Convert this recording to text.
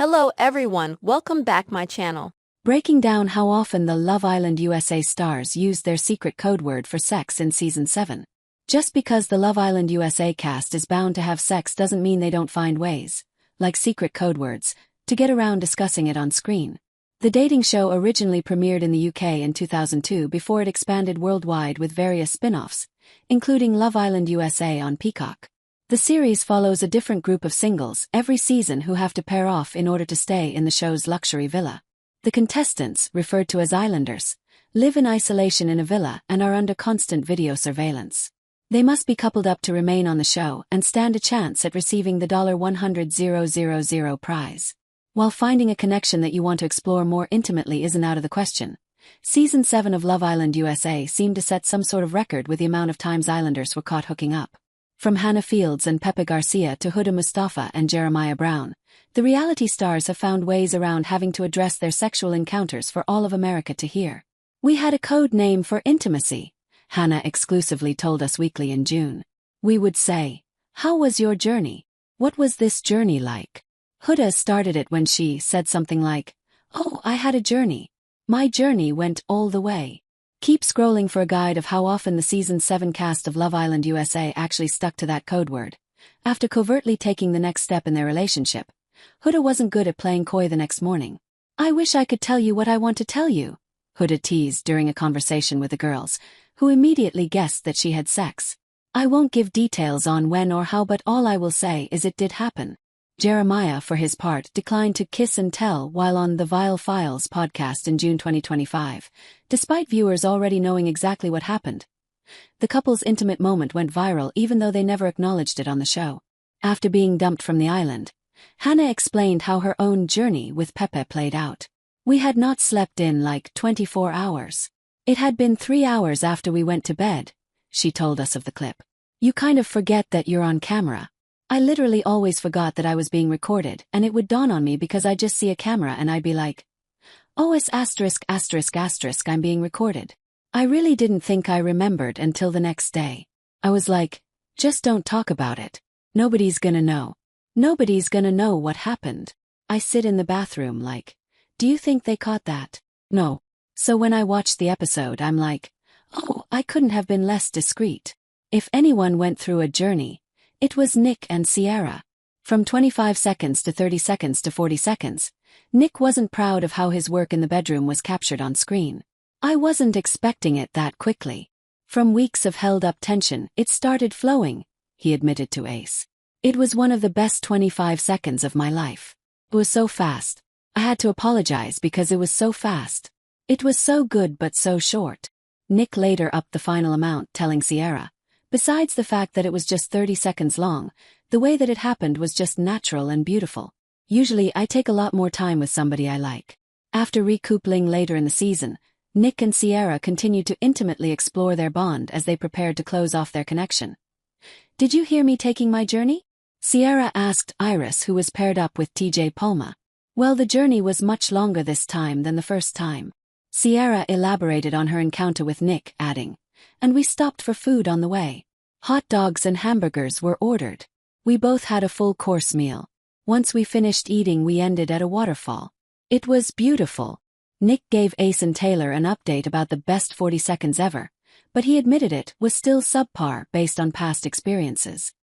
Hello everyone, welcome back my channel. Breaking down how often the Love Island USA stars used their secret code word for sex in Season 7. Just because the Love Island USA cast is bound to have sex doesn't mean they don't find ways, like secret code words, to get around discussing it on screen. The dating show originally premiered in the UK in 2002 before it expanded worldwide with various spin-offs, including Love Island USA on Peacock. The series follows a different group of singles every season who have to pair off in order to stay in the show's luxury villa. The contestants, referred to as islanders, live in isolation in a villa and are under constant video surveillance. They must be coupled up to remain on the show and stand a chance at receiving the $100,000 prize. While finding a connection that you want to explore more intimately isn't out of the question, Season 7 of Love Island USA seemed to set some sort of record with the amount of times islanders were caught hooking up. From Hannah Fields and Pepe Garcia to Huda Mustafa and Jeremiah Brown, the reality stars have found ways around having to address their sexual encounters for all of America to hear. "We had a code name for intimacy," Hannah exclusively told Us Weekly in June. "We would say, 'How was your journey? What was this journey like?' Huda started it when she said something like, 'Oh, I had a journey. My journey went all the way.'" Keep scrolling for a guide of how often the Season 7 cast of Love Island USA actually stuck to that code word. After covertly taking the next step in their relationship, Huda wasn't good at playing coy the next morning. "I wish I could tell you what I want to tell you," Huda teased during a conversation with the girls, who immediately guessed that she had sex. "I won't give details on when or how, but all I will say is it did happen." Jeremiah, for his part, declined to kiss and tell while on the Vile Files podcast in June 2025, despite viewers already knowing exactly what happened. The couple's intimate moment went viral even though they never acknowledged it on the show. After being dumped from the island, Hannah explained how her own journey with Pepe played out. "We had not slept in like 24 hours. It had been 3 hours after we went to bed," she told us of the clip. "You kind of forget that you're on camera. I literally always forgot that I was being recorded, and it would dawn on me because I'd just see a camera and I'd be like, oh, it's asterisk asterisk asterisk, I'm being recorded. I really didn't think I remembered until the next day. I was like, just don't talk about it. Nobody's gonna know. Nobody's gonna know what happened." I sit in the bathroom like, do you think they caught that? No. So when I watched the episode I'm like, oh, I couldn't have been less discreet. If anyone went through a journey, it was Nick and Ciara. From 25 seconds to 30 seconds to 40 seconds, Nick wasn't proud of how his work in the bedroom was captured on screen. "I wasn't expecting it that quickly. From weeks of held-up tension, it started flowing," he admitted to Ace. "It was one of the best 25 seconds of my life. It was so fast. I had to apologize because it was so fast. It was so good but so short." Nick later upped the final amount, telling Ciara, "Besides the fact that it was just 30 seconds long, the way that it happened was just natural and beautiful. Usually I take a lot more time with somebody I like." After recoupling later in the season, Nick and Ciara continued to intimately explore their bond as they prepared to close off their connection. "Did you hear me taking my journey?" Ciara asked Iris, who was paired up with TJ Palma. "Well, the journey was much longer this time than the first time." Ciara elaborated on her encounter with Nick, adding, "And we stopped for food on the way. Hot dogs and hamburgers were ordered. We both had a full-course meal. Once we finished eating we ended at a waterfall. It was beautiful." Nick gave Ace and Taylor an update about the best 40 seconds ever, but he admitted it was still subpar based on past experiences.